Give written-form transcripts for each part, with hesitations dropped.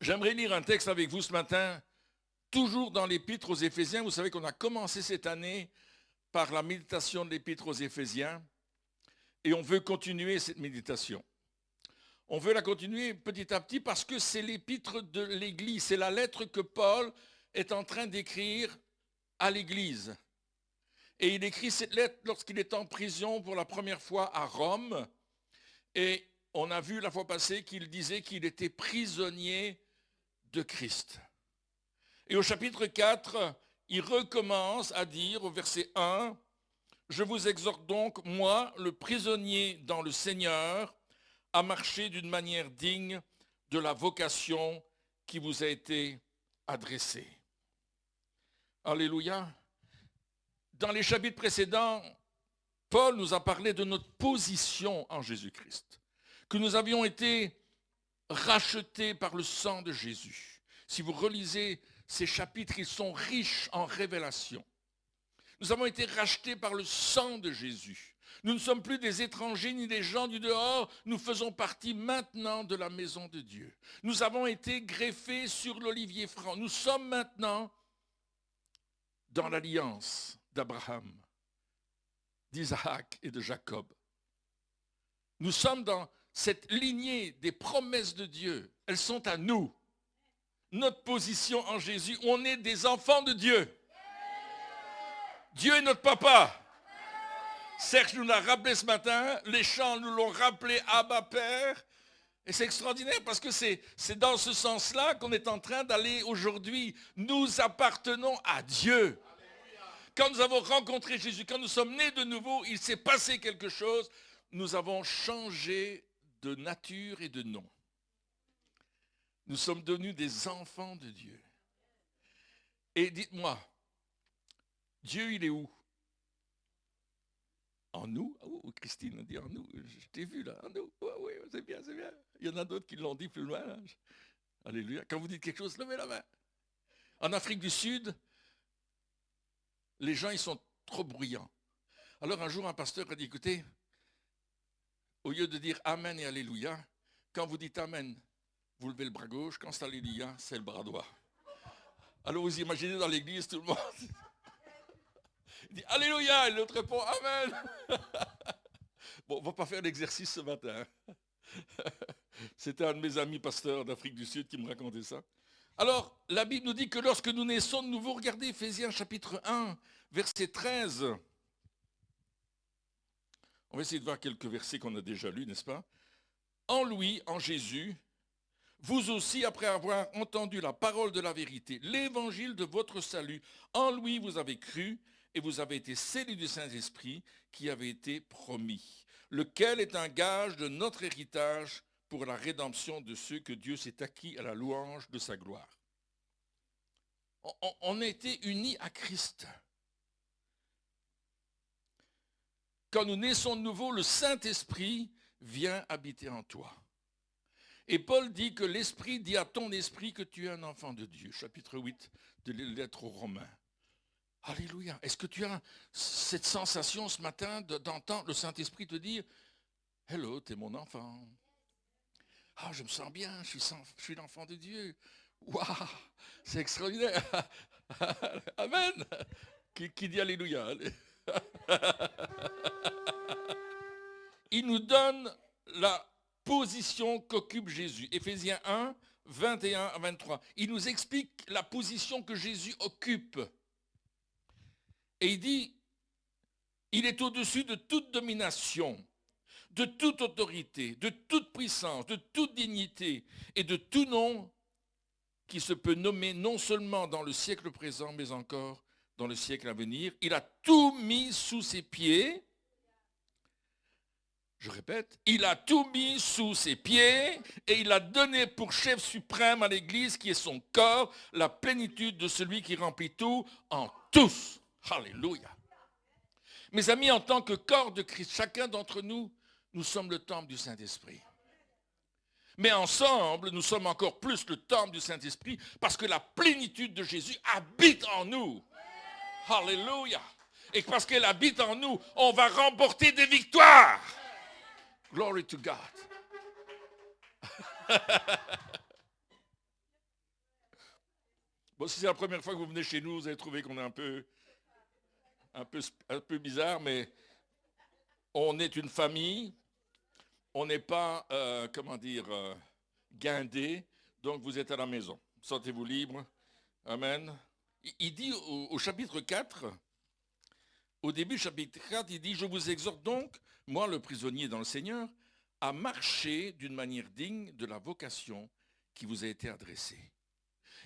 J'aimerais lire un texte avec vous ce matin, toujours dans l'Épître aux Éphésiens. Vous savez qu'on a commencé cette année par la méditation de l'Épître aux Éphésiens et on veut continuer cette méditation. On veut la continuer petit à petit parce que c'est l'Épître de l'Église, c'est la lettre que Paul est en train d'écrire à l'Église. Et il écrit cette lettre lorsqu'il est en prison pour la première fois à Rome. Et on a vu la fois passée qu'il disait qu'il était prisonnier de Christ. Et au chapitre 4, il recommence à dire au verset 1, « Je vous exhorte donc, moi, le prisonnier dans le Seigneur, à marcher d'une manière digne de la vocation qui vous a été adressée. » Alléluia. Dans les chapitres précédents, Paul nous a parlé de notre position en Jésus-Christ, que nous avions été rachetés par le sang de Jésus. Si vous relisez ces chapitres, ils sont riches en révélations. Nous avons été rachetés par le sang de Jésus. Nous ne sommes plus des étrangers ni des gens du dehors, nous faisons partie maintenant de la maison de Dieu. Nous avons été greffés sur l'olivier franc. Nous sommes maintenant dans l'alliance d'Abraham, d'Isaac et de Jacob. Nous sommes dans cette lignée des promesses de Dieu. Elles sont à nous. Notre position en Jésus, on est des enfants de Dieu. Dieu est notre papa. Serge nous l'a rappelé ce matin, les chants nous l'ont rappelé, Abba Père. Et c'est extraordinaire parce que c'est dans ce sens-là qu'on est en train d'aller aujourd'hui. Nous appartenons à Dieu. Quand nous avons rencontré Jésus, quand nous sommes nés de nouveau, il s'est passé quelque chose. Nous avons changé de nature et de nom. Nous sommes devenus des enfants de Dieu. Et dites-moi, Dieu, il est où? En nous? Oh, Christine a dit en nous. Je t'ai vu là, en nous. Oh, oui, c'est bien, c'est bien. Il y en a d'autres qui l'ont dit plus loin. Là. Alléluia. Quand vous dites quelque chose, levez la main. En Afrique du Sud, les gens, ils sont trop bruyants. Alors un jour, un pasteur a dit, écoutez, au lieu de dire Amen et Alléluia, quand vous dites Amen, vous levez le bras gauche, quand c'est Alléluia, c'est le bras droit. Alors vous imaginez dans l'église, tout le monde il dit Alléluia, et l'autre répond Amen. Bon, on ne va pas faire l'exercice ce matin. C'était un de mes amis pasteurs d'Afrique du Sud qui me racontait ça. Alors, la Bible nous dit que lorsque nous naissons de nouveau, regardez Éphésiens chapitre 1, verset 13. On va essayer de voir quelques versets qu'on a déjà lus, n'est-ce pas? En lui, en Jésus, vous aussi, après avoir entendu la parole de la vérité, l'évangile de votre salut, en lui vous avez cru et vous avez été scellés du Saint-Esprit qui avait été promis, lequel est un gage de notre héritage pour la rédemption de ceux que Dieu s'est acquis à la louange de sa gloire. On a été unis à Christ. Quand nous naissons de nouveau, le Saint-Esprit vient habiter en toi. Et Paul dit que l'Esprit dit à ton esprit que tu es un enfant de Dieu. Chapitre 8 de la lettre aux Romains. Alléluia. Est-ce que tu as cette sensation ce matin d'entendre le Saint-Esprit te dire « Hello, tu es mon enfant. Ah, je me sens bien, je suis l'enfant de Dieu. Waouh, c'est extraordinaire. Amen. Qui dit Alléluia. Il nous donne la position qu'occupe Jésus. Éphésiens 1, 21 à 23. Il nous explique la position que Jésus occupe. Et il dit, il est au-dessus de toute domination, de toute autorité, de toute puissance, de toute dignité et de tout nom qui se peut nommer non seulement dans le siècle présent, mais encore dans le siècle à venir. Il a tout mis sous ses pieds. Je répète, il a tout mis sous ses pieds et il a donné pour chef suprême à l'Église qui est son corps, la plénitude de celui qui remplit tout en tous. Alléluia. Mes amis, en tant que corps de Christ, chacun d'entre nous, nous sommes le temple du Saint-Esprit. Mais ensemble, nous sommes encore plus le temple du Saint-Esprit parce que la plénitude de Jésus habite en nous. Alléluia. Et parce qu'elle habite en nous, on va remporter des victoires. Glory to God. Bon, si c'est la première fois que vous venez chez nous, vous allez trouver qu'on est un peu bizarre, mais on est une famille, on n'est pas, guindé, donc vous êtes à la maison. Sentez-vous libre. Amen. Il dit au chapitre 4, au début chapitre 4, il dit « Je vous exhorte donc, moi le prisonnier dans le Seigneur, à marcher d'une manière digne de la vocation qui vous a été adressée. »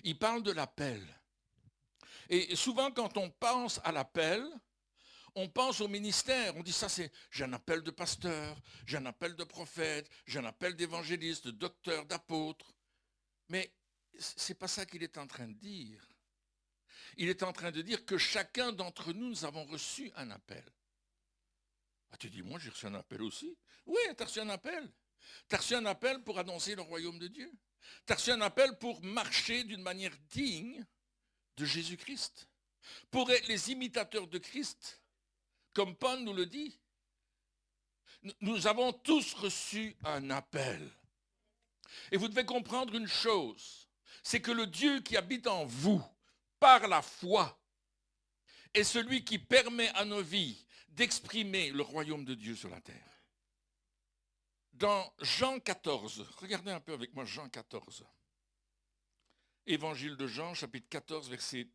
Il parle de l'appel. Et souvent quand on pense à l'appel, on pense au ministère. On dit ça c'est, j'ai un appel de pasteur, j'ai un appel de prophète, j'ai un appel d'évangéliste, de docteur, d'apôtre. Mais ce n'est pas ça qu'il est en train de dire. Il est en train de dire que chacun d'entre nous, nous avons reçu un appel. Ah, tu dis, moi j'ai reçu un appel aussi. Oui, tu as reçu un appel. Tu as reçu un appel pour annoncer le royaume de Dieu. Tu as reçu un appel pour marcher d'une manière digne de Jésus-Christ. Pour être les imitateurs de Christ, comme Paul nous le dit. Nous avons tous reçu un appel. Et vous devez comprendre une chose, c'est que le Dieu qui habite en vous, par la foi, est celui qui permet à nos vies d'exprimer le royaume de Dieu sur la terre. Dans Jean 14, regardez un peu avec moi Jean 14. Évangile de Jean, chapitre 14, verset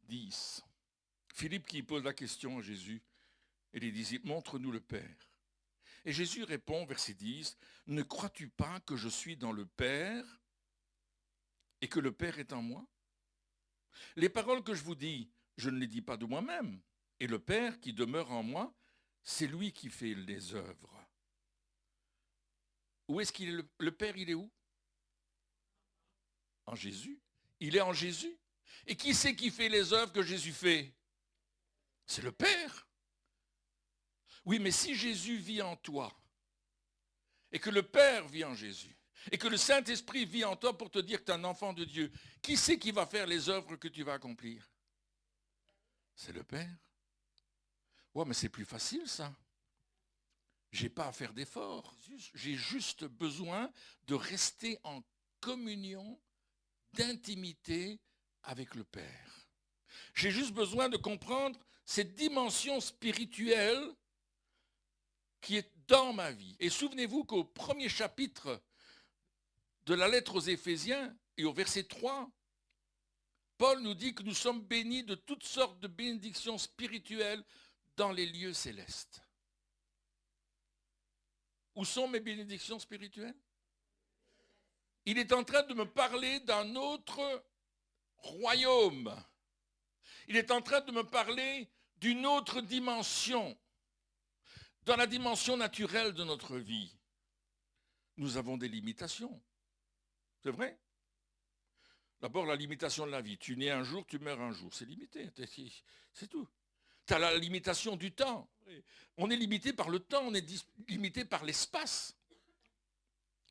10. Philippe qui pose la question à Jésus et les disciples, montre-nous le Père. Et Jésus répond, verset 10, ne crois-tu pas que je suis dans le Père et que le Père est en moi? Les paroles que je vous dis, je ne les dis pas de moi-même. Et le Père qui demeure en moi, c'est lui qui fait les œuvres. Où est-ce qu'il est le Père, il est où? En Jésus. Il est en Jésus. Et qui c'est qui fait les œuvres que Jésus fait? C'est le Père. Oui, mais si Jésus vit en toi, et que le Père vit en Jésus, et que le Saint-Esprit vit en toi pour te dire que tu es un enfant de Dieu, qui c'est qui va faire les œuvres que tu vas accomplir? C'est le Père. Ouais, mais c'est plus facile ça. J'ai pas à faire d'efforts. J'ai juste besoin de rester en communion, d'intimité avec le Père. J'ai juste besoin de comprendre cette dimension spirituelle qui est dans ma vie. Et souvenez-vous qu'au premier chapitre de la lettre aux Éphésiens et au verset 3, Paul nous dit que nous sommes bénis de toutes sortes de bénédictions spirituelles dans les lieux célestes. Où sont mes bénédictions spirituelles? Il est en train de me parler d'un autre royaume. Il est en train de me parler d'une autre dimension. Dans la dimension naturelle de notre vie, nous avons des limitations. C'est vrai? D'abord, la limitation de la vie. Tu nais un jour, tu meurs un jour. C'est limité, c'est tout. Tu as la limitation du temps. On est limité par le temps, on est limité par l'espace.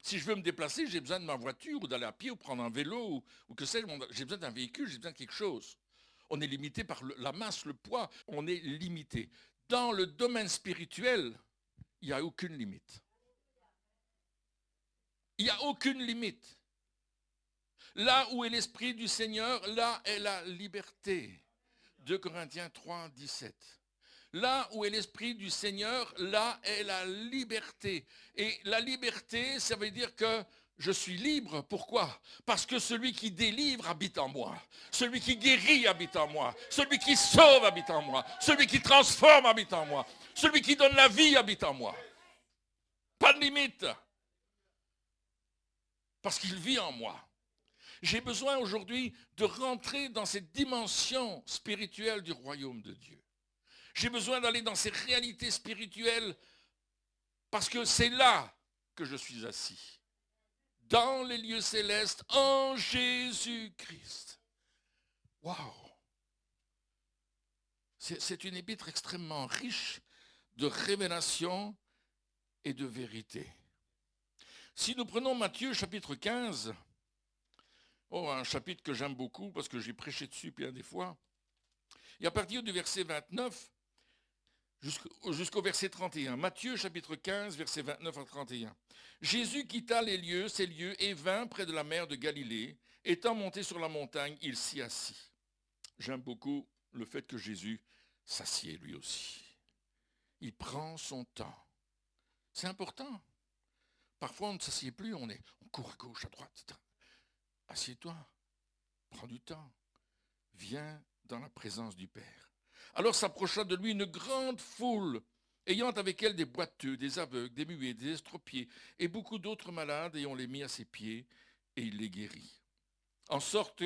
Si je veux me déplacer, j'ai besoin de ma voiture, ou d'aller à pied, ou prendre un vélo, ou que sais-je, j'ai besoin d'un véhicule, j'ai besoin de quelque chose. On est limité par la masse, le poids, on est limité. Dans le domaine spirituel, il n'y a aucune limite. Il n'y a aucune limite. Là où est l'Esprit du Seigneur, là est la liberté. 2 Corinthiens 3, 17. Là où est l'Esprit du Seigneur, là est la liberté. Et la liberté, ça veut dire que je suis libre. Pourquoi? Parce que celui qui délivre habite en moi. Celui qui guérit habite en moi. Celui qui sauve habite en moi. Celui qui transforme habite en moi. Celui qui donne la vie habite en moi. Pas de limite. Parce qu'il vit en moi. J'ai besoin aujourd'hui de rentrer dans cette dimension spirituelle du royaume de Dieu. J'ai besoin d'aller dans ces réalités spirituelles parce que c'est là que je suis assis. Dans les lieux célestes, en Jésus-Christ. Waouh! C'est une épître extrêmement riche de révélation et de vérité. Si nous prenons Matthieu chapitre 15, un chapitre que j'aime beaucoup parce que j'ai prêché dessus bien des fois, et à partir du verset 29, jusqu'au verset 31. Matthieu chapitre 15, verset 29 à 31. Jésus quitta ces lieux, et vint près de la mer de Galilée. Étant monté sur la montagne, il s'y assit. J'aime beaucoup le fait que Jésus s'assied lui aussi. Il prend son temps. C'est important. Parfois, on ne s'assied plus, on court à gauche, à droite, etc. Assieds-toi, prends du temps, viens dans la présence du Père. Alors s'approcha de lui une grande foule, ayant avec elle des boiteux, des aveugles, des muets, des estropiés, et beaucoup d'autres malades, et on les mit à ses pieds, et il les guérit. En sorte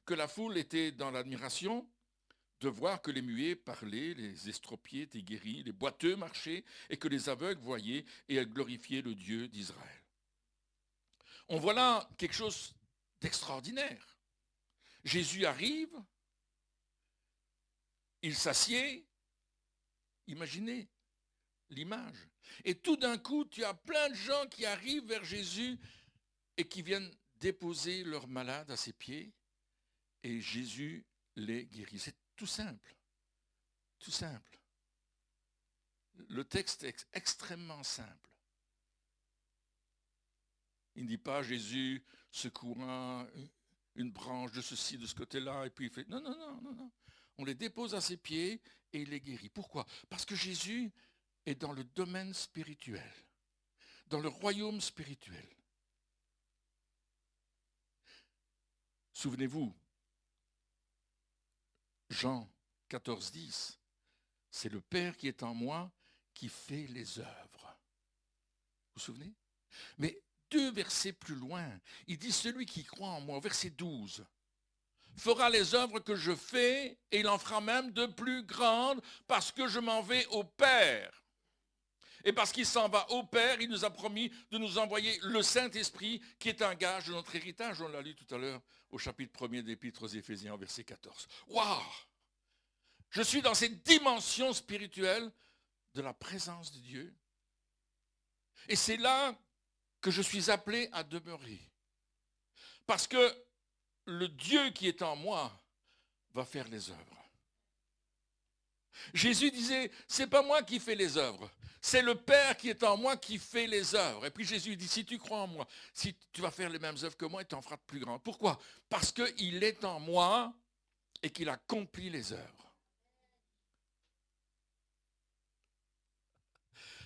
que la foule était dans l'admiration de voir que les muets parlaient, les estropiés étaient guéris, les boiteux marchaient, et que les aveugles voyaient, et elles glorifiaient le Dieu d'Israël. On voit là quelque chose d'extraordinaire. Jésus arrive, il s'assied, imaginez l'image. Et tout d'un coup, tu as plein de gens qui arrivent vers Jésus et qui viennent déposer leurs malades à ses pieds, et Jésus les guérit. C'est tout simple, tout simple. Le texte est extrêmement simple. Il ne dit pas Jésus secouant une branche de ceci, de ce côté-là, et puis il fait... Non, non, non, non, non. On les dépose à ses pieds et il les guérit. Pourquoi? Parce que Jésus est dans le domaine spirituel, dans le royaume spirituel. Souvenez-vous, Jean 14, 10, c'est le Père qui est en moi qui fait les œuvres. Vous vous souvenez? Mais 2 versets plus loin, il dit celui qui croit en moi, verset 12, fera les œuvres que je fais et il en fera même de plus grandes parce que je m'en vais au Père. Et parce qu'il s'en va au Père, il nous a promis de nous envoyer le Saint-Esprit qui est un gage de notre héritage. On l'a lu tout à l'heure au chapitre 1er de l'Épître aux Éphésiens, verset 14. Waouh! Je suis dans cette dimension spirituelle de la présence de Dieu. Et c'est là que je suis appelé à demeurer. Parce que le Dieu qui est en moi va faire les œuvres. Jésus disait, c'est pas moi qui fais les œuvres, c'est le Père qui est en moi qui fait les œuvres. Et puis Jésus dit, si tu crois en moi, si tu vas faire les mêmes œuvres que moi, et tu en feras de plus grandes. Pourquoi? Parce qu'il est en moi et qu'il accomplit les œuvres.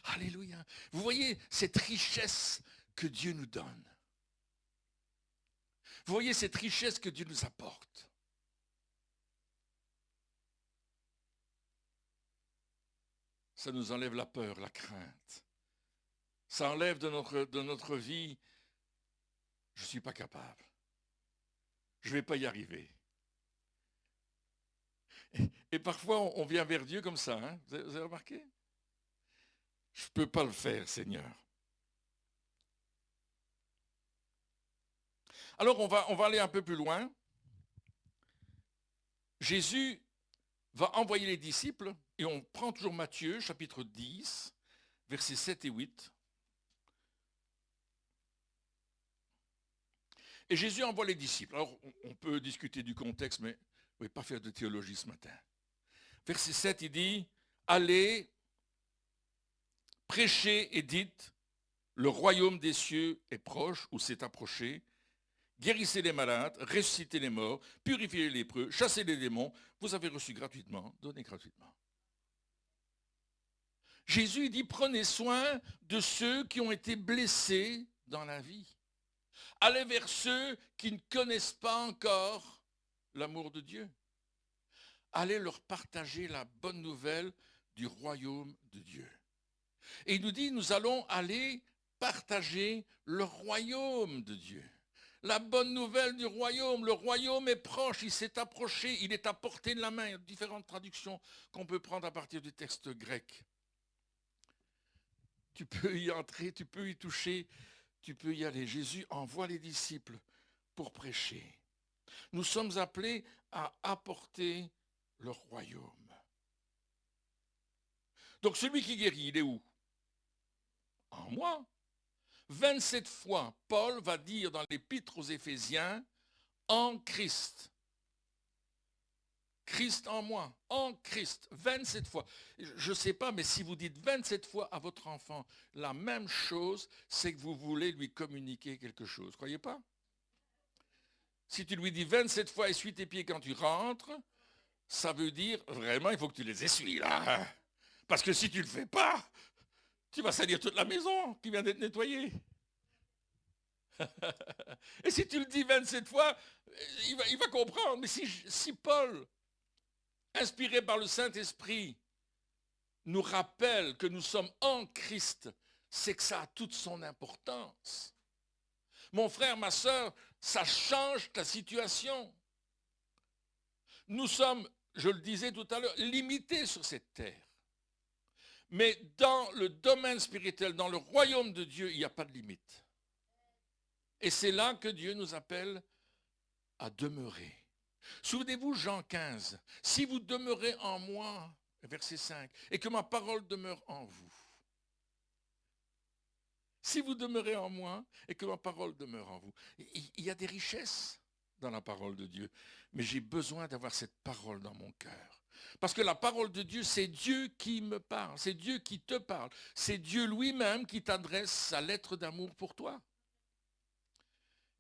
Alléluia. Vous voyez cette richesse que Dieu nous donne. Vous voyez cette richesse que Dieu nous apporte. Ça nous enlève la peur, la crainte. Ça enlève de notre vie, je ne suis pas capable. Je ne vais pas y arriver. Et parfois, on vient vers Dieu comme ça. Hein? Vous avez remarqué? Je ne peux pas le faire, Seigneur. Alors, on va aller un peu plus loin. Jésus va envoyer les disciples, et on prend toujours Matthieu, chapitre 10, versets 7 et 8. Et Jésus envoie les disciples. Alors, on peut discuter du contexte, mais on ne va pas faire de théologie ce matin. Verset 7, il dit, « Allez, prêchez et dites, le royaume des cieux est proche ou s'est approché. Guérissez les malades, ressuscitez les morts, purifiez les lépreux, chassez les démons. Vous avez reçu gratuitement, donnez gratuitement. » Jésus dit, prenez soin de ceux qui ont été blessés dans la vie. Allez vers ceux qui ne connaissent pas encore l'amour de Dieu. Allez leur partager la bonne nouvelle du royaume de Dieu. Et il nous dit, nous allons aller partager le royaume de Dieu. La bonne nouvelle du royaume. Le royaume est proche, il s'est approché, il est à portée de la main. Il y a différentes traductions qu'on peut prendre à partir du texte grec. Tu peux y entrer, tu peux y toucher, tu peux y aller. Jésus envoie les disciples pour prêcher. Nous sommes appelés à apporter le royaume. Donc celui qui guérit, il est où? En moi. 27 fois, Paul va dire dans l'Épître aux Éphésiens, en Christ. Christ en moi, en Christ, 27 fois. Je ne sais pas, mais si vous dites 27 fois à votre enfant la même chose, c'est que vous voulez lui communiquer quelque chose. Croyez pas? Si tu lui dis 27 fois essuie tes pieds quand tu rentres, ça veut dire vraiment il faut que tu les essuies là. Parce que si tu ne le fais pas, tu vas salir toute la maison qui vient d'être nettoyée. Et si tu le dis 27 fois, il va comprendre. Mais si Paul, inspiré par le Saint-Esprit, nous rappelle que nous sommes en Christ, c'est que ça a toute son importance. Mon frère, ma soeur, ça change ta situation. Nous sommes, je le disais tout à l'heure, limités sur cette terre. Mais dans le domaine spirituel, dans le royaume de Dieu, il n'y a pas de limite. Et c'est là que Dieu nous appelle à demeurer. Souvenez-vous, Jean 15, si vous demeurez en moi, verset 5, et que ma parole demeure en vous. Si vous demeurez en moi et que ma parole demeure en vous. Il y a des richesses dans la parole de Dieu, mais j'ai besoin d'avoir cette parole dans mon cœur. Parce que la parole de Dieu, c'est Dieu qui me parle, c'est Dieu qui te parle, c'est Dieu lui-même qui t'adresse sa lettre d'amour pour toi.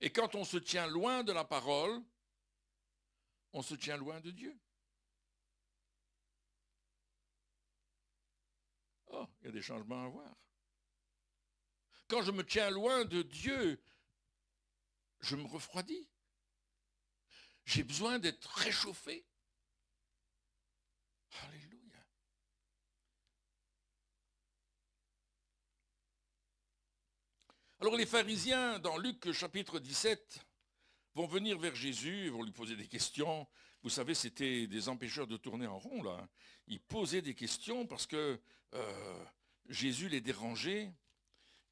Et quand on se tient loin de la parole, on se tient loin de Dieu. Oh, il y a des changements à voir. Quand je me tiens loin de Dieu, je me refroidis. J'ai besoin d'être réchauffé. Alléluia. Alors les pharisiens, dans Luc chapitre 17, vont venir vers Jésus et vont lui poser des questions. Vous savez, c'était des empêcheurs de tourner en rond, là. Ils posaient des questions parce que Jésus les dérangeait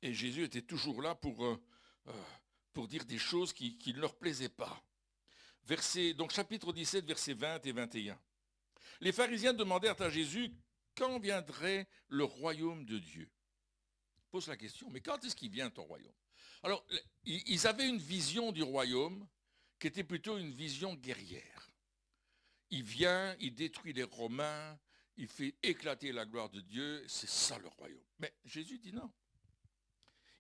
et Jésus était toujours là pour dire des choses qui ne leur plaisaient pas. Donc chapitre 17, versets 20 et 21. Les pharisiens demandèrent à Jésus quand viendrait le royaume de Dieu. Pose la question, mais quand est-ce qu'il vient ton royaume? Alors, ils avaient une vision du royaume qui était plutôt une vision guerrière. Il vient, il détruit les Romains, il fait éclater la gloire de Dieu, c'est ça le royaume. Mais Jésus dit non.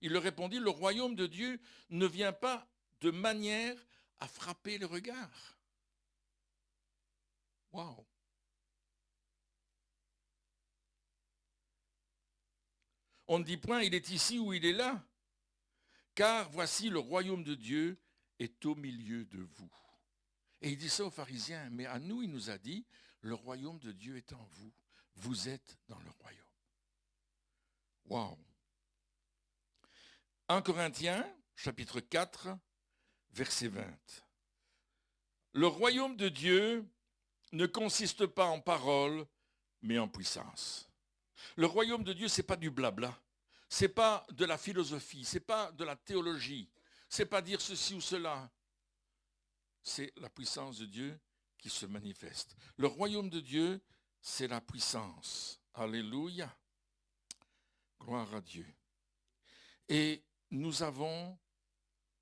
Il leur répondit, le royaume de Dieu ne vient pas de manière à frapper le regard. Waouh! On ne dit point, il est ici ou il est là, car voici le royaume de Dieu est au milieu de vous. Et il dit ça aux pharisiens, mais à nous, il nous a dit, le royaume de Dieu est en vous. Vous êtes dans le royaume. Waouh! 1 Corinthiens, chapitre 4, verset 20. Le royaume de Dieu ne consiste pas en parole, mais en puissance. Le royaume de Dieu, ce n'est pas du blabla. Ce n'est pas de la philosophie. Ce n'est pas de la théologie. Ce n'est pas dire ceci ou cela. C'est la puissance de Dieu qui se manifeste. Le royaume de Dieu, c'est la puissance. Alléluia. Gloire à Dieu. Et nous avons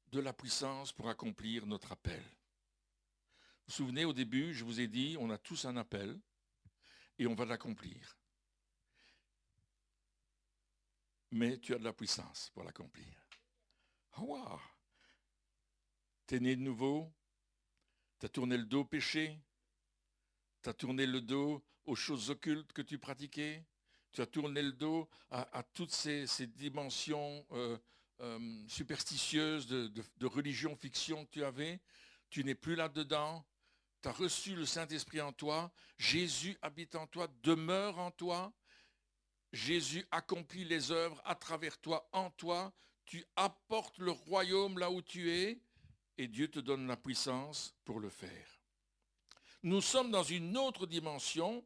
de la puissance pour accomplir notre appel. Vous vous souvenez, au début, je vous ai dit, on a tous un appel et on va l'accomplir. Mais tu as de la puissance pour l'accomplir. Oh, wow! Tu es né de nouveau, tu as tourné le dos au péché, tu as tourné le dos aux choses occultes que tu pratiquais, tu as tourné le dos à toutes ces dimensions superstitieuses de religion, fiction que tu avais. Tu n'es plus là-dedans. Tu as reçu le Saint-Esprit en toi. Jésus habite en toi, demeure en toi. Jésus accomplit les œuvres à travers toi, en toi. Tu apportes le royaume là où tu es et Dieu te donne la puissance pour le faire. Nous sommes dans une autre dimension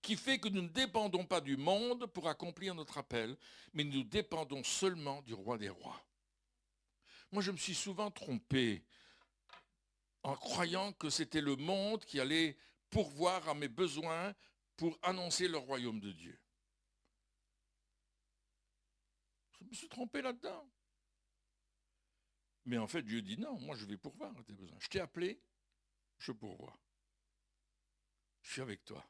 qui fait que nous ne dépendons pas du monde pour accomplir notre appel, mais nous dépendons seulement du roi des rois. Moi, je me suis souvent trompé en croyant que c'était le monde qui allait pourvoir à mes besoins pour annoncer le royaume de Dieu. Je me suis trompé là-dedans. Mais en fait, Dieu dit non, moi je vais pourvoir à tes besoins. Je t'ai appelé, je pourvois. je suis avec toi.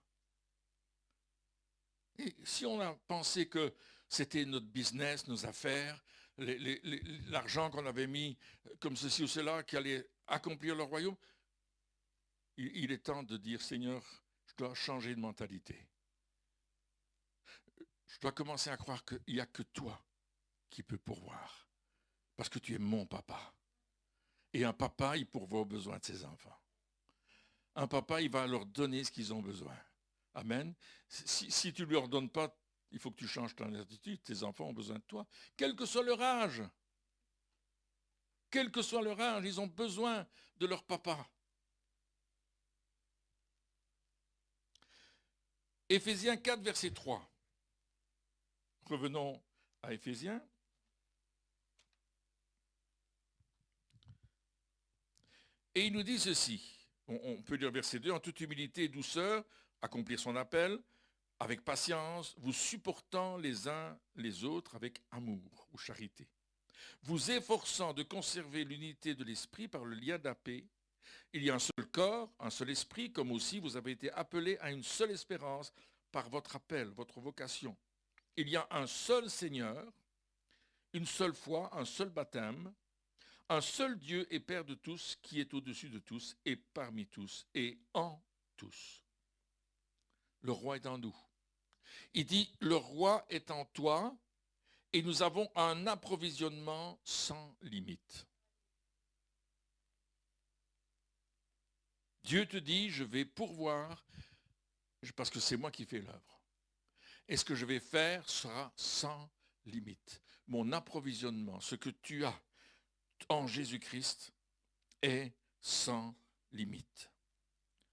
Et si on a pensé que c'était notre business, nos affaires, l'argent qu'on avait mis comme ceci ou cela, qui allait accomplir le royaume, il est temps de dire, Seigneur, je dois changer de mentalité. Je dois commencer à croire qu'il n'y a que toi qui peux pourvoir. Parce que tu es mon papa. Et un papa, il pourvoit aux besoins de ses enfants. Un papa, il va leur donner ce qu'ils ont besoin. Amen. Si tu ne leur donnes pas, il faut que tu changes ton attitude. Tes enfants ont besoin de toi. Quel que soit leur âge. Quel que soit leur âge, ils ont besoin de leur papa. Éphésiens 4, verset 3. Revenons à Éphésiens. Et il nous dit ceci. On peut lire verset 2. En toute humilité et douceur, accomplir son appel, avec patience, vous supportant les uns les autres avec amour ou charité. Vous efforçant de conserver l'unité de l'esprit par le lien de la paix. Il y a un seul corps, un seul esprit, comme aussi vous avez été appelés à une seule espérance par votre appel, votre vocation. Il y a un seul Seigneur, une seule foi, un seul baptême, un seul Dieu et Père de tous, qui est au-dessus de tous et parmi tous et en tous. Le roi est en nous. Il dit, le roi est en toi et nous avons un approvisionnement sans limite. Dieu te dit, je vais pourvoir, parce que c'est moi qui fais l'œuvre. Et ce que je vais faire sera sans limite. Mon approvisionnement, ce que tu as en Jésus-Christ, est sans limite.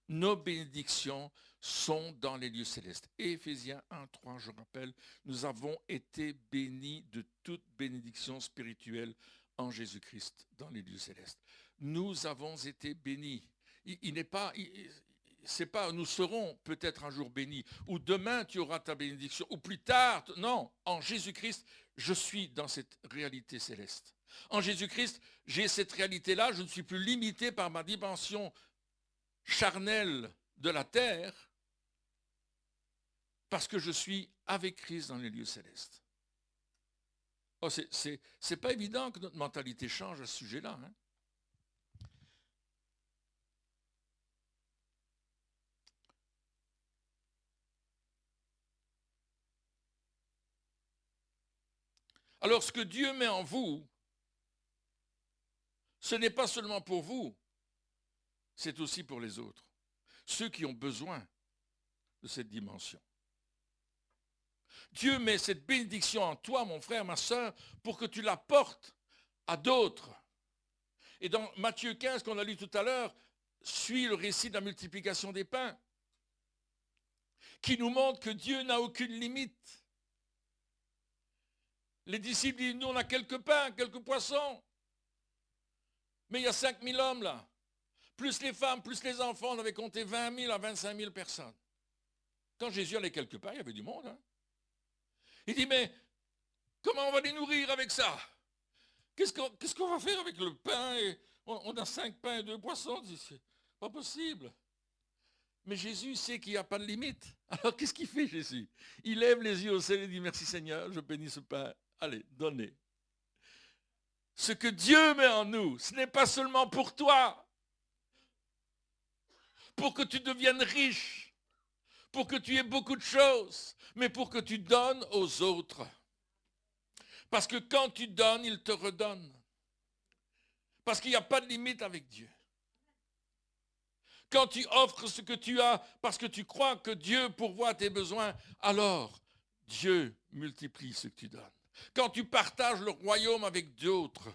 Nos bénédictions sont dans les lieux célestes. Éphésiens 1, 3, je rappelle, nous avons été bénis de toute bénédiction spirituelle en Jésus-Christ dans les lieux célestes. Nous avons été bénis. C'est pas nous serons peut-être un jour bénis, ou demain tu auras ta bénédiction, ou plus tard. Non, en Jésus-Christ, je suis dans cette réalité céleste. En Jésus-Christ, j'ai cette réalité-là, je ne suis plus limité par ma dimension charnelle de la terre, parce que je suis avec Christ dans les lieux célestes. Oh, c'est pas évident que notre mentalité change à ce sujet-là. Hein? Alors, ce que Dieu met en vous, ce n'est pas seulement pour vous, c'est aussi pour les autres. Ceux qui ont besoin de cette dimension. Dieu met cette bénédiction en toi, mon frère, ma soeur, pour que tu la portes à d'autres. Et dans Matthieu 15, qu'on a lu tout à l'heure, suit le récit de la multiplication des pains, qui nous montre que Dieu n'a aucune limite. Les disciples disent, nous on a quelques pains, quelques poissons, mais il y a 5000 hommes là. Plus les femmes, plus les enfants, on avait compté 20 000 à 25 000 personnes. Quand Jésus allait quelque part, il y avait du monde. Hein? Il dit, mais comment on va les nourrir avec ça? Qu'est-ce qu'on va faire avec le pain? On a 5 pains et 2 poissons. C'est pas possible. Mais Jésus sait qu'il n'y a pas de limite. Alors qu'est-ce qu'il fait, Jésus? Il lève les yeux au ciel et dit, merci Seigneur, je bénis ce pain. Allez, donnez. Ce que Dieu met en nous, ce n'est pas seulement pour toi, pour que tu deviennes riche, pour que tu aies beaucoup de choses, mais pour que tu donnes aux autres. Parce que quand tu donnes, il te redonne. Parce qu'il n'y a pas de limite avec Dieu. Quand tu offres ce que tu as, parce que tu crois que Dieu pourvoit tes besoins, alors Dieu multiplie ce que tu donnes. Quand tu partages le royaume avec d'autres,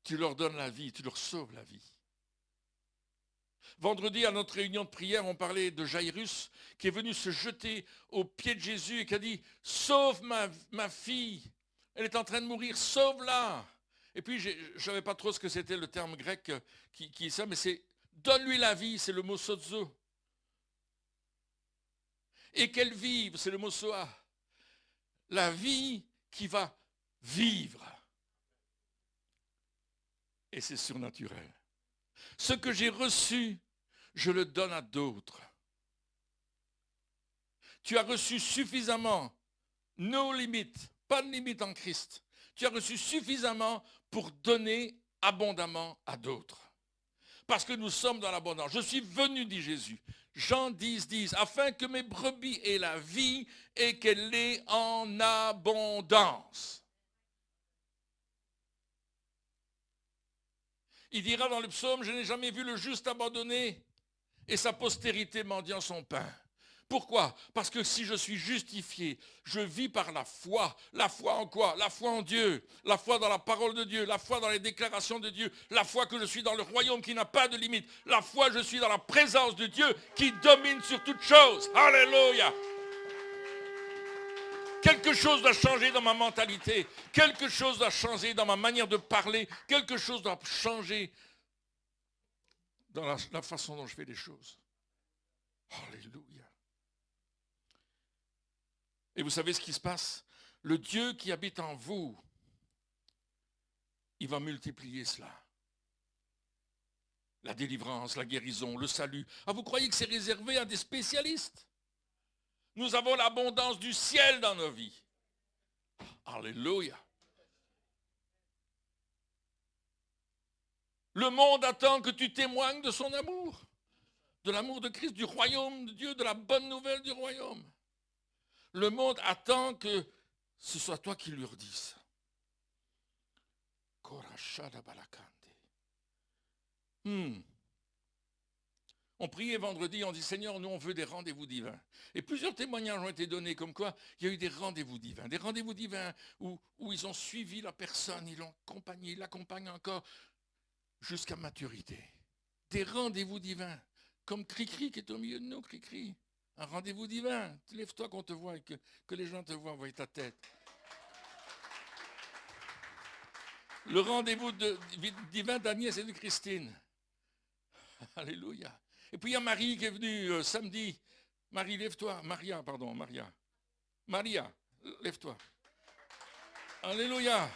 tu leur donnes la vie, tu leur sauves la vie. Vendredi, à notre réunion de prière, on parlait de Jairus qui est venu se jeter aux pieds de Jésus et qui a dit « Sauve ma fille, elle est en train de mourir, sauve-la » Et puis, je ne savais pas trop ce que c'était le terme grec qui est ça, mais c'est « Donne-lui la vie », c'est le mot « sozo ». Et qu'elle vive, c'est le mot « soa ». La vie qui va vivre. Et c'est surnaturel. Ce que j'ai reçu, je le donne à d'autres. Tu as reçu suffisamment, no limites, pas de limite en Christ. Tu as reçu suffisamment pour donner abondamment à d'autres. Parce que nous sommes dans l'abondance. Je suis venu, dit Jésus. Jean 10, afin que mes brebis aient la vie et qu'elle l'ait en abondance. Il dira dans le psaume, je n'ai jamais vu le juste abandonné et sa postérité mendiant son pain. Pourquoi? Parce que si je suis justifié, je vis par la foi. La foi en quoi? La foi en Dieu, la foi dans la parole de Dieu, la foi dans les déclarations de Dieu, la foi que je suis dans le royaume qui n'a pas de limite, la foi que je suis dans la présence de Dieu qui domine sur toute chose. Alléluia! Quelque chose doit changer dans ma mentalité, quelque chose doit changer dans ma manière de parler, quelque chose doit changer dans la façon dont je fais les choses. Alléluia. Et vous savez ce qui se passe? Le Dieu qui habite en vous, il va multiplier cela. La délivrance, la guérison, le salut. Ah, vous croyez que c'est réservé à des spécialistes? Nous avons l'abondance du ciel dans nos vies. Alléluia. Le monde attend que tu témoignes de son amour, de l'amour de Christ, du royaume de Dieu, de la bonne nouvelle du royaume. Le monde attend que ce soit toi qui lui redise. On priait vendredi, on dit Seigneur, nous on veut des rendez-vous divins. Et plusieurs témoignages ont été donnés comme quoi il y a eu des rendez-vous divins où ils ont suivi la personne, ils l'ont accompagné, ils l'accompagnent encore jusqu'à maturité. Des rendez-vous divins, comme Cricri qui est au milieu de nous, Cricri. Un rendez-vous divin. Lève-toi qu'on te voit et que les gens te voient ta tête. Le rendez-vous divin d'Agnès et de Christine. Alléluia. Et puis il y a Marie qui est venue samedi. Marie, lève-toi. Maria, lève-toi. Alléluia.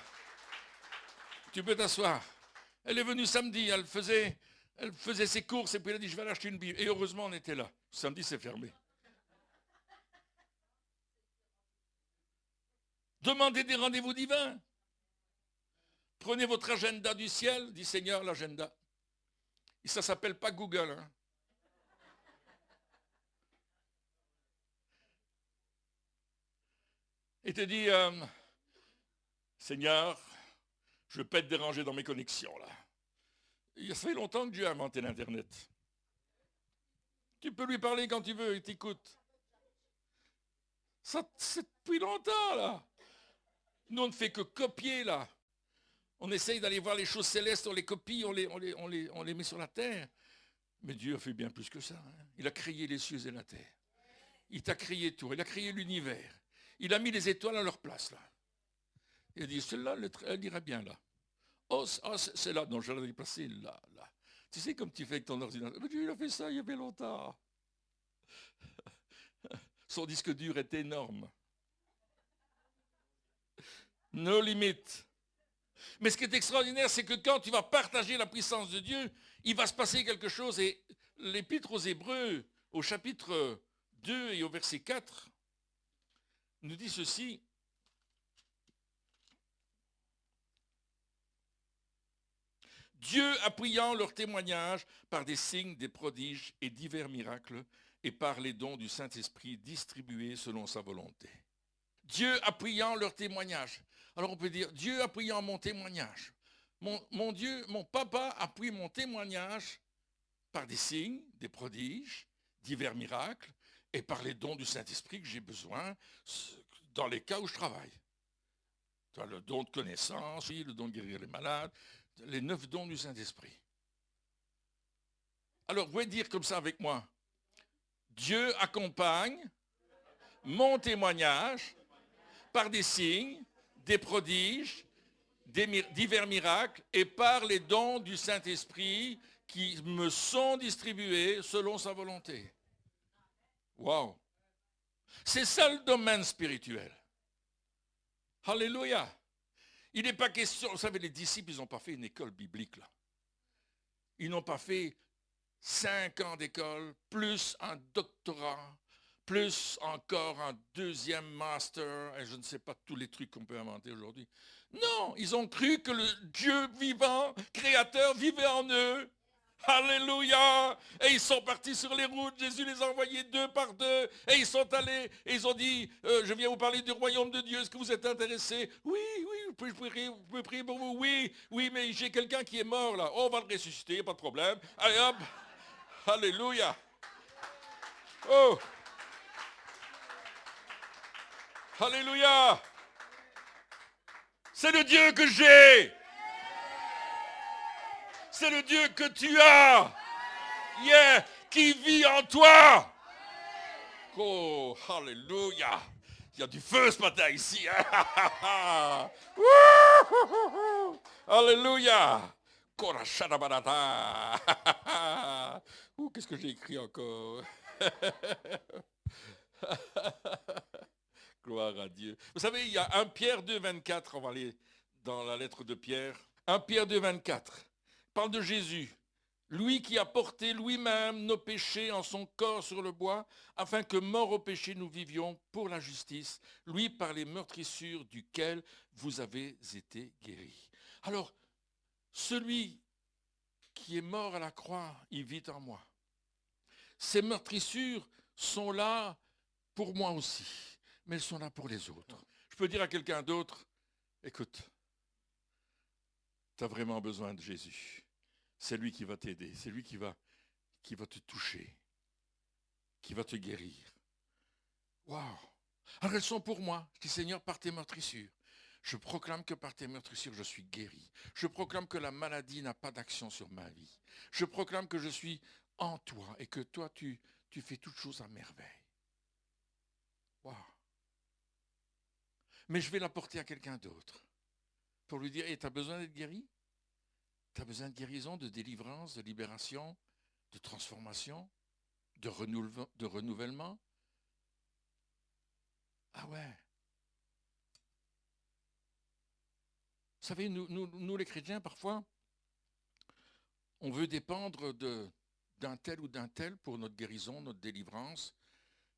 Tu peux t'asseoir. Elle est venue samedi, elle faisait ses courses et puis elle a dit je vais aller acheter une Bible. Et heureusement on était là. Samedi c'est fermé. Demandez des rendez-vous divins. Prenez votre agenda du ciel, dit Seigneur, l'agenda. Et ça ne s'appelle pas Google. Hein. Et te dit, Seigneur, je ne veux pas être dérangé dans mes connexions là. Ça fait longtemps que Dieu a inventé l'Internet. Tu peux lui parler quand tu veux, il t'écoute. Ça, c'est depuis longtemps là. Nous, on ne fait que copier là. On essaye d'aller voir les choses célestes, on les copie, on les met sur la terre. Mais Dieu a fait bien plus que ça. Hein. Il a créé les cieux et la terre. Il t'a créé tout. Il a créé l'univers. Il a mis les étoiles à leur place là. Il a dit, celle-là, elle irait bien là. Oh, c'est là. Non, je l'ai déplacée là. Tu sais comme tu fais avec ton ordinateur. Mais Dieu, il a fait ça il y avait longtemps. Son disque dur est énorme. No limites. Mais ce qui est extraordinaire, c'est que quand tu vas partager la puissance de Dieu, il va se passer quelque chose. Et l'Épître aux Hébreux, au chapitre 2 et au verset 4, nous dit ceci. Dieu appuyant leur témoignage par des signes, des prodiges et divers miracles, et par les dons du Saint-Esprit distribués selon sa volonté. Dieu appuyant leur témoignage. Alors on peut dire, Dieu appuyant mon témoignage. Mon Dieu, mon papa appuie mon témoignage par des signes, des prodiges, divers miracles, et par les dons du Saint-Esprit que j'ai besoin dans les cas où je travaille. Tu as le don de connaissance, le don de guérir les malades, les 9 dons du Saint-Esprit. Alors, vous pouvez dire comme ça avec moi, Dieu accompagne mon témoignage par des signes, des prodiges, divers miracles et par les dons du Saint-Esprit qui me sont distribués selon sa volonté. Waouh! C'est ça le domaine spirituel. Alléluia! Il n'est pas question, vous savez, les disciples, ils n'ont pas fait une école biblique là. Ils n'ont pas fait 5 ans d'école, plus un doctorat, plus encore un deuxième master, et je ne sais pas tous les trucs qu'on peut inventer aujourd'hui. Non, ils ont cru que le Dieu vivant, créateur, vivait en eux. Alléluia! Et ils sont partis sur les routes, Jésus les a envoyés 2 par 2, et ils sont allés, et ils ont dit, je viens vous parler du royaume de Dieu, est-ce que vous êtes intéressés? Oui, oui, vous pouvez prier pour vous, oui, oui, mais j'ai quelqu'un qui est mort là, on va le ressusciter, pas de problème. Allez hop, alléluia! Oh! Alléluia! C'est le Dieu que j'ai! C'est le Dieu que tu as! Yeah! Qui vit en toi! Oh, alléluia! Il y a du feu ce matin ici! Hein? Alléluia! Qu'est-ce que j'ai écrit encore? Gloire à Dieu. Vous savez, il y a 1 Pierre 2, 24, on va aller dans la lettre de Pierre. 1 Pierre 2, 24, parle de Jésus. Lui qui a porté lui-même nos péchés en son corps sur le bois, afin que, mort au péché, nous vivions pour la justice, lui par les meurtrissures duquel vous avez été guéris. Alors, celui qui est mort à la croix, il vit en moi. Ces meurtrissures sont là pour moi aussi, mais elles sont là pour les autres. Je peux dire à quelqu'un d'autre, écoute, tu as vraiment besoin de Jésus. C'est lui qui va t'aider, c'est lui qui va te toucher, qui va te guérir. Waouh! Alors elles sont pour moi. Je dis, Seigneur, par tes meurtrissures, je proclame que par tes meurtrissures, je suis guéri. Je proclame que la maladie n'a pas d'action sur ma vie. Je proclame que je suis en toi et que toi, tu fais toutes choses à merveille. Waouh! Mais je vais l'apporter à quelqu'un d'autre pour lui dire, hey, tu as besoin d'être guéri? Tu as besoin de guérison, de délivrance, de libération, de transformation, de renouvellement? Ah ouais. Vous savez, nous les chrétiens, parfois, on veut dépendre d'un tel ou d'un tel pour notre guérison, notre délivrance,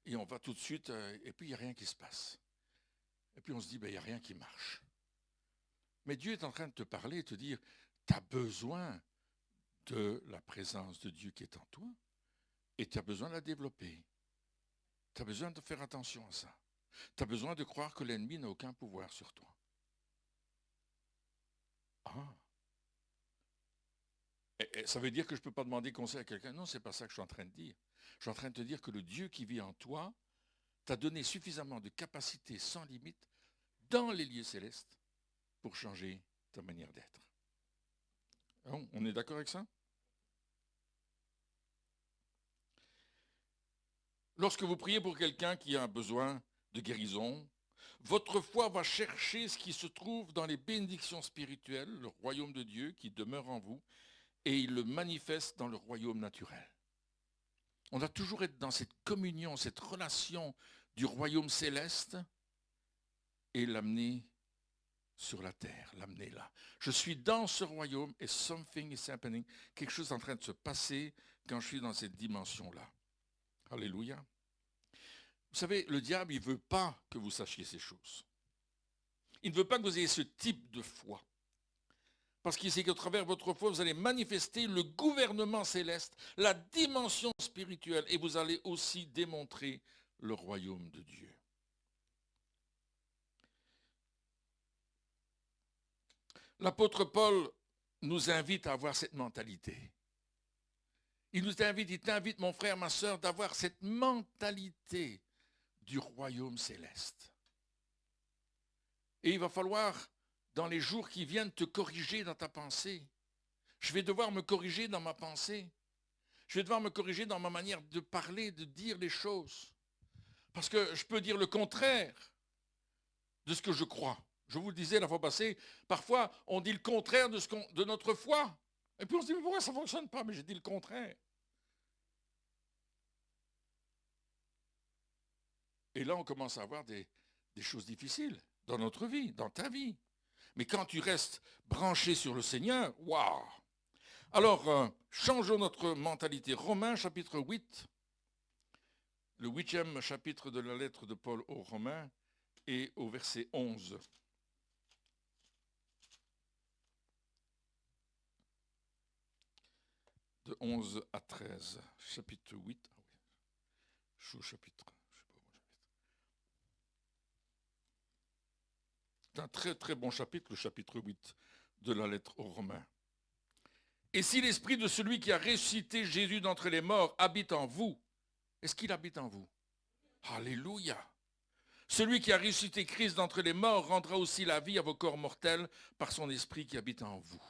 et on va tout de suite, et puis il n'y a rien qui se passe. Et puis on se dit, il n'y a rien qui marche. Mais Dieu est en train de te parler et te dire, tu as besoin de la présence de Dieu qui est en toi, et tu as besoin de la développer. Tu as besoin de faire attention à ça. Tu as besoin de croire que l'ennemi n'a aucun pouvoir sur toi. Ah. Et ça veut dire que je ne peux pas demander conseil à quelqu'un? Non, ce n'est pas ça que je suis en train de dire. Je suis en train de te dire que le Dieu qui vit en toi t'a donné suffisamment de capacités sans limite dans les lieux célestes pour changer ta manière d'être. On est d'accord avec ça? Lorsque vous priez pour quelqu'un qui a besoin de guérison, votre foi va chercher ce qui se trouve dans les bénédictions spirituelles, le royaume de Dieu qui demeure en vous, et il le manifeste dans le royaume naturel. On doit toujours être dans cette communion, cette relation du royaume céleste et l'amener sur la terre, l'amener là. Je suis dans ce royaume et something is happening. Quelque chose est en train de se passer quand je suis dans cette dimension-là. Alléluia. Vous savez, le diable, il ne veut pas que vous sachiez ces choses. Il ne veut pas que vous ayez ce type de foi. Parce qu'il sait qu'à travers votre foi, vous allez manifester le gouvernement céleste, la dimension spirituelle, et vous allez aussi démontrer le royaume de Dieu. L'apôtre Paul nous invite à avoir cette mentalité. Il t'invite, mon frère, ma sœur, d'avoir cette mentalité du royaume céleste. Et il va falloir, dans les jours qui viennent, te corriger dans ta pensée. Je vais devoir me corriger dans ma pensée. Je vais devoir me corriger dans ma manière de parler, de dire les choses. Parce que je peux dire le contraire de ce que je crois. Je vous le disais la fois passée, parfois on dit le contraire de notre foi. Et puis on se dit, mais pourquoi ça ne fonctionne pas? Mais j'ai dit le contraire. Et là, on commence à avoir des choses difficiles dans notre vie, dans ta vie. Mais quand tu restes branché sur le Seigneur, waouh! Alors, changeons notre mentalité. Romains chapitre 8, le 8e chapitre de la lettre de Paul aux Romains et au verset 11. De 11 à 13, chapitre 8. Ah oui, je suis au chapitre. Je sais pas où j'habite. C'est un très très bon chapitre, le chapitre 8 de la lettre aux Romains. Et si l'esprit de celui qui a ressuscité Jésus d'entre les morts habite en vous, est-ce qu'il habite en vous? Alléluia! Celui qui a ressuscité Christ d'entre les morts rendra aussi la vie à vos corps mortels par son esprit qui habite en vous.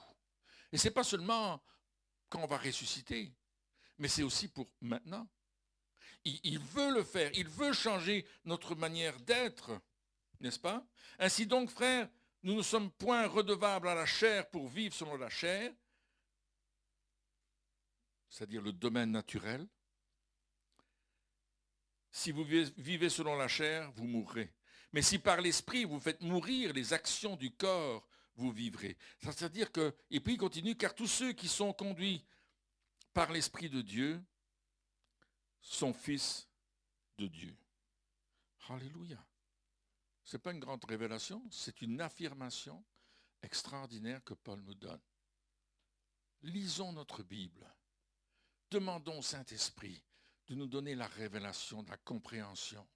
Et ce n'est pas seulement quand on va ressusciter, mais c'est aussi pour maintenant. Il veut le faire, il veut changer notre manière d'être, n'est-ce pas? Ainsi donc, frères, nous ne sommes point redevables à la chair pour vivre selon la chair, c'est-à-dire le domaine naturel. Si vous vivez selon la chair, vous mourrez. Mais si par l'esprit vous faites mourir les actions du corps, vous vivrez. C'est-à-dire que, et puis il continue, car tous ceux qui sont conduits par l'esprit de Dieu sont fils de Dieu. Alléluia. Ce n'est pas une grande révélation, c'est une affirmation extraordinaire que Paul nous donne. Lisons notre Bible. Demandons au Saint-Esprit de nous donner la révélation, de la compréhension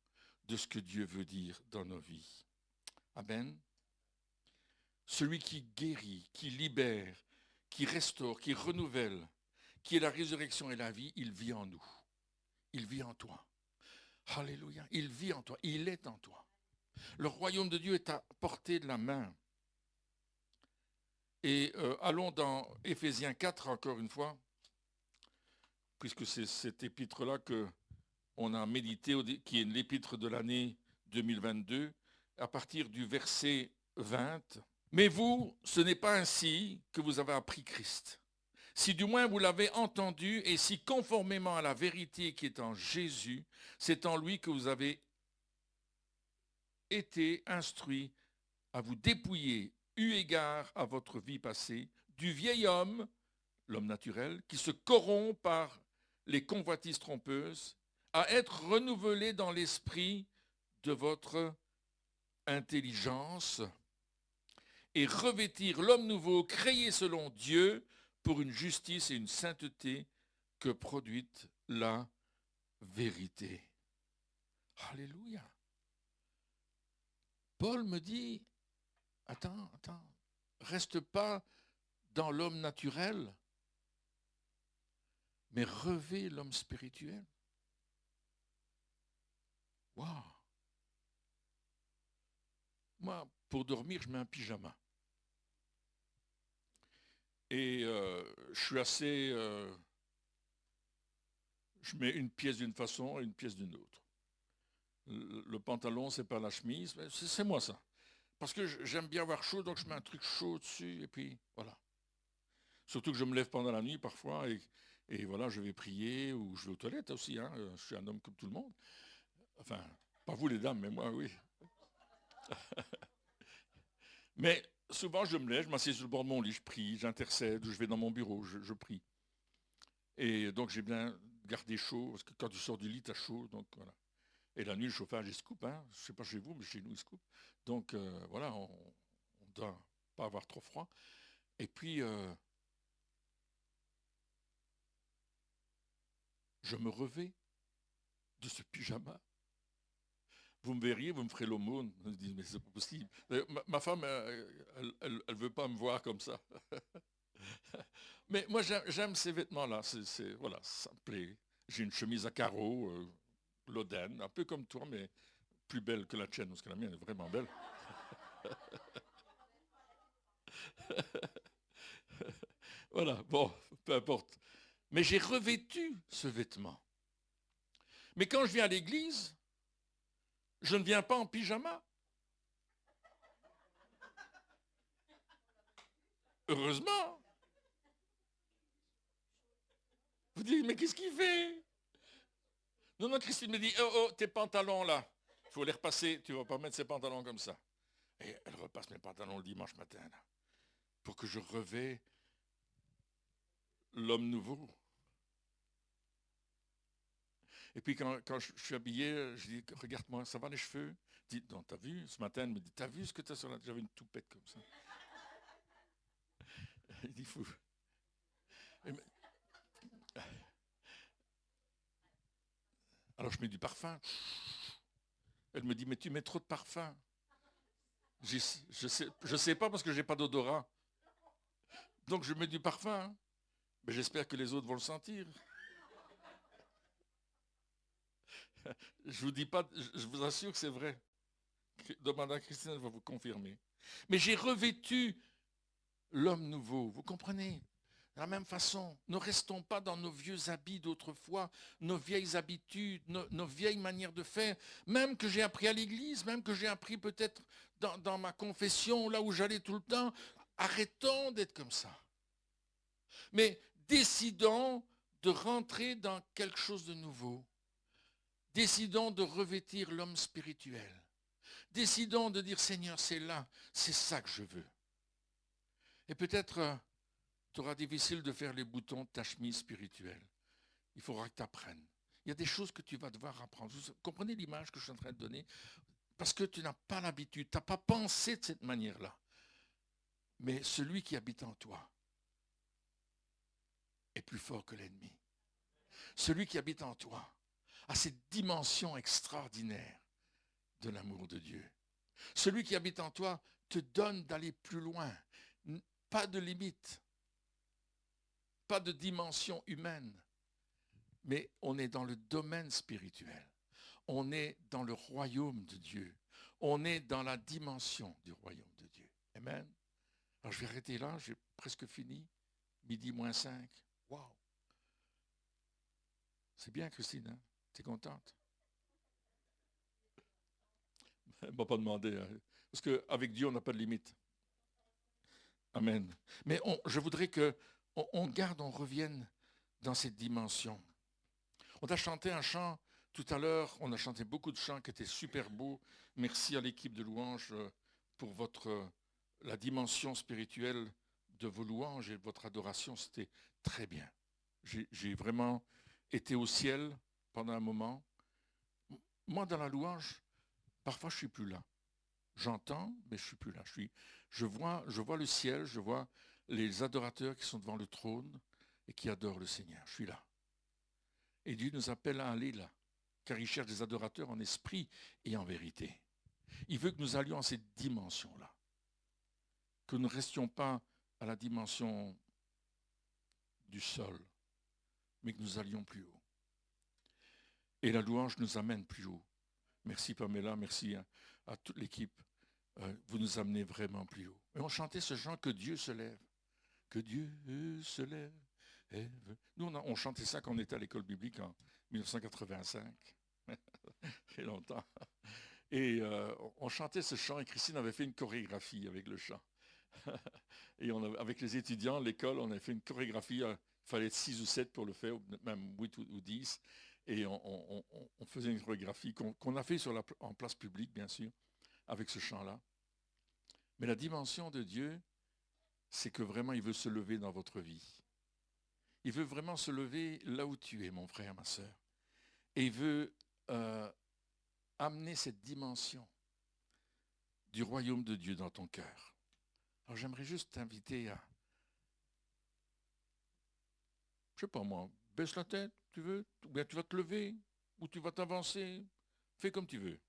de ce que Dieu veut dire dans nos vies. Amen. Celui qui guérit, qui libère, qui restaure, qui renouvelle, qui est la résurrection et la vie, il vit en nous. Il vit en toi. Alléluia. Il vit en toi. Il est en toi. Le royaume de Dieu est à portée de la main. Et allons dans Éphésiens 4 encore une fois, puisque c'est cet épître-là qu'on a médité, qui est l'épître de l'année 2022, à partir du verset 20. Mais vous, ce n'est pas ainsi que vous avez appris Christ. Si du moins vous l'avez entendu et si conformément à la vérité qui est en Jésus, c'est en lui que vous avez été instruits à vous dépouiller, eu égard à votre vie passée, du vieil homme, l'homme naturel, qui se corrompt par les convoitises trompeuses, à être renouvelé dans l'esprit de votre intelligence et revêtir l'homme nouveau créé selon Dieu pour une justice et une sainteté que produit la vérité. Alléluia. Paul me dit, attends, reste pas dans l'homme naturel, mais revêt l'homme spirituel. Waouh! Moi, pour dormir, je mets un pyjama. Et je suis assez... je mets une pièce d'une façon et une pièce d'une autre. Le pantalon, c'est pas la chemise, c'est moi ça. Parce que j'aime bien avoir chaud, donc je mets un truc chaud dessus, et puis voilà. Surtout que je me lève pendant la nuit parfois, et voilà, je vais prier, ou je vais aux toilettes aussi, hein. Je suis un homme comme tout le monde. Enfin, pas vous les dames, mais moi, oui. Mais souvent, je me lève, je m'assieds sur le bord de mon lit, je prie, j'intercède, ou je vais dans mon bureau, je prie. Et donc, j'ai bien gardé chaud, parce que quand tu sors du lit, tu as chaud, donc voilà. Et la nuit, le chauffage, il se coupe, hein. Je ne sais pas chez vous, mais chez nous, il se coupe. Donc, voilà, on ne doit pas avoir trop froid. Et puis, je me revais de ce pyjama. Vous me verriez, vous me ferez l'aumône. Je me dis, mais c'est pas possible. Ma femme, elle ne veut pas me voir comme ça. Mais moi, j'aime ces vêtements-là. Voilà, ça me plaît. J'ai une chemise à carreaux, Loden, un peu comme toi, mais plus belle que la tienne, parce que la mienne est vraiment belle. Voilà, bon, peu importe. Mais j'ai revêtu ce vêtement. Mais quand je viens à l'église, je ne viens pas en pyjama. Heureusement. Vous dites, mais qu'est-ce qu'il fait? Non, Christine me dit, oh, tes pantalons là, il faut les repasser, tu ne vas pas mettre ces pantalons comme ça. Et elle repasse mes pantalons le dimanche matin, là, pour que je revais l'homme nouveau. Et puis quand je suis habillé, je dis, regarde-moi, ça va les cheveux? Je dis, non, t'as vu? Ce matin, elle me dit, t'as vu ce que t'as sur la tête? J'avais une toupette comme ça. Il dit, fou. Alors je mets du parfum. Elle me dit, mais tu mets trop de parfum. Je sais pas parce que j'ai pas d'odorat. Donc je mets du parfum. Mais j'espère que les autres vont le sentir. Je vous dis pas, je vous assure que c'est vrai. Demandez à Christine, elle va vous confirmer. Mais j'ai revêtu l'homme nouveau, vous comprenez? De la même façon, ne restons pas dans nos vieux habits d'autrefois, nos vieilles habitudes, nos vieilles manières de faire, même que j'ai appris à l'église, même que j'ai appris peut-être dans ma confession, là où j'allais tout le temps. Arrêtons d'être comme ça. Mais décidons de rentrer dans quelque chose de nouveau. Décidons de revêtir l'homme spirituel. Décidons de dire, Seigneur, c'est là, c'est ça que je veux. Et peut-être tu auras difficile de faire les boutons de ta chemise spirituelle. Il faudra que tu apprennes. Il y a des choses que tu vas devoir apprendre. Vous comprenez l'image que je suis en train de donner? Parce que tu n'as pas l'habitude, tu n'as pas pensé de cette manière-là. Mais celui qui habite en toi est plus fort que l'ennemi. Celui qui habite en toi a cette dimension extraordinaire de l'amour de Dieu. Celui qui habite en toi te donne d'aller plus loin. Pas de limite, pas de dimension humaine, mais on est dans le domaine spirituel. On est dans le royaume de Dieu. On est dans la dimension du royaume de Dieu. Amen. Alors je vais arrêter là, j'ai presque fini. Midi moins 5. Waouh. C'est bien, Christine, hein? T'es contente? Elle ne m'a pas demandé, hein, parce qu'avec Dieu, on n'a pas de limite. Amen. Mais je voudrais qu'on garde, on revienne dans cette dimension. On a chanté un chant tout à l'heure, on a chanté beaucoup de chants qui étaient super beaux. Merci à l'équipe de louanges pour la dimension spirituelle de vos louanges et de votre adoration. C'était très bien. J'ai vraiment été au ciel pendant un moment. Moi, dans la louange, parfois je ne suis plus là. J'entends, mais je ne suis plus là. Je vois le ciel, je vois les adorateurs qui sont devant le trône et qui adorent le Seigneur. Je suis là. Et Dieu nous appelle à aller là, car il cherche des adorateurs en esprit et en vérité. Il veut que nous allions à cette dimension-là, que nous ne restions pas à la dimension du sol, mais que nous allions plus haut. Et la louange nous amène plus haut. Merci Pamela, merci à toute l'équipe. Vous nous amenez vraiment plus haut. Et on chantait ce chant, que Dieu se lève. Que Dieu se lève. Nous, on chantait ça quand on était à l'école biblique en 1985. Très longtemps. Et on chantait ce chant et Christine avait fait une chorégraphie avec le chant. Et avec les étudiants, l'école, on avait fait une chorégraphie. Il fallait être 6 ou 7 pour le faire, même 8 ou 10. Et on faisait une chorégraphie qu'on a fait en place publique, bien sûr, avec ce chant-là. Mais la dimension de Dieu, c'est que vraiment, il veut se lever dans votre vie. Il veut vraiment se lever là où tu es, mon frère, ma soeur. Et il veut amener cette dimension du royaume de Dieu dans ton cœur. Alors j'aimerais juste t'inviter à, je sais pas moi, baisse la tête, tu veux, ou bien tu vas te lever, ou tu vas t'avancer, fais comme tu veux.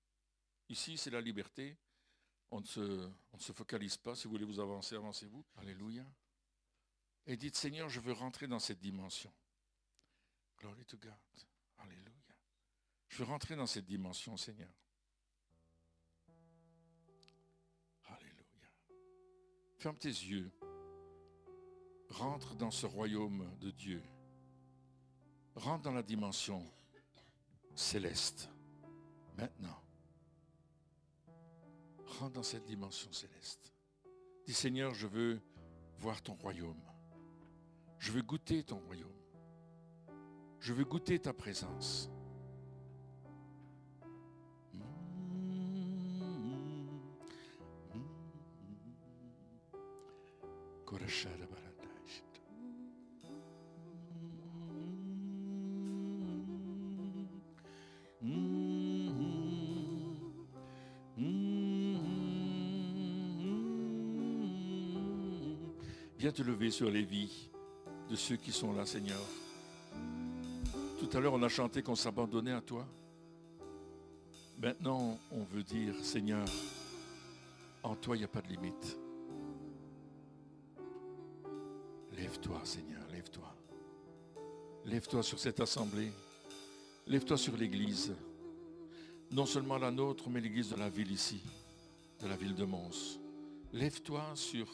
Ici, c'est la liberté. On ne se focalise pas. Si vous voulez vous avancer, avancez-vous. Alléluia. Et dites, Seigneur, je veux rentrer dans cette dimension. Glory to God. Alléluia. Je veux rentrer dans cette dimension, Seigneur. Alléluia. Ferme tes yeux. Rentre dans ce royaume de Dieu. Rentre dans la dimension céleste. Maintenant. Rentre dans cette dimension céleste. Dis, Seigneur, je veux voir ton royaume. Je veux goûter ton royaume. Je veux goûter ta présence. Viens te lever sur les vies de ceux qui sont là, Seigneur. Tout à l'heure, on a chanté qu'on s'abandonnait à toi. Maintenant, on veut dire, Seigneur, en toi, il n'y a pas de limite. Lève-toi, Seigneur, lève-toi. Lève-toi sur cette assemblée. Lève-toi sur l'Église. Non seulement la nôtre, mais l'Église de la ville ici, de la ville de Mons. Lève-toi sur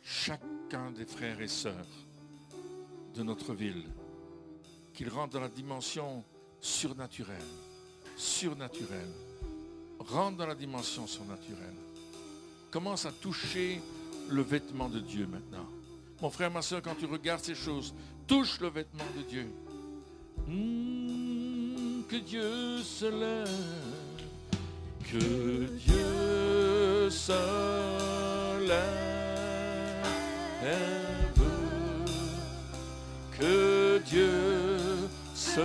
chacun des frères et sœurs de notre ville, qu'ils rentrent dans la dimension surnaturelle. Rentre dans la dimension surnaturelle. Commence à toucher le vêtement de Dieu maintenant. Mon frère, ma soeur, quand tu regardes ces choses, touche le vêtement de Dieu. Que Dieu se lève, que Dieu se lève, que Dieu se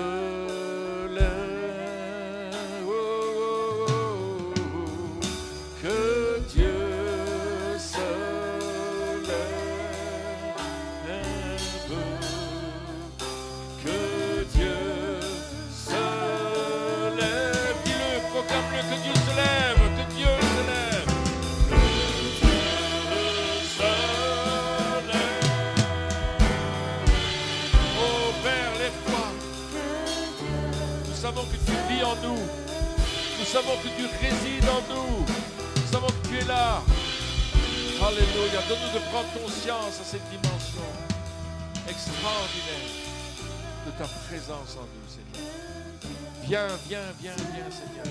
lève, que Dieu se lève, que Dieu se lève, dis-le, proclame-le, que Dieu se lève, que Dieu se lève, que Dieu se lève. Oh Père, lève-toi. Nous savons que tu vis en nous. Nous savons que tu résides en nous. Nous savons que tu es là. Alléluia. Donne-nous de prendre conscience à cette dimension extraordinaire de ta présence en nous, Seigneur. Viens, Seigneur.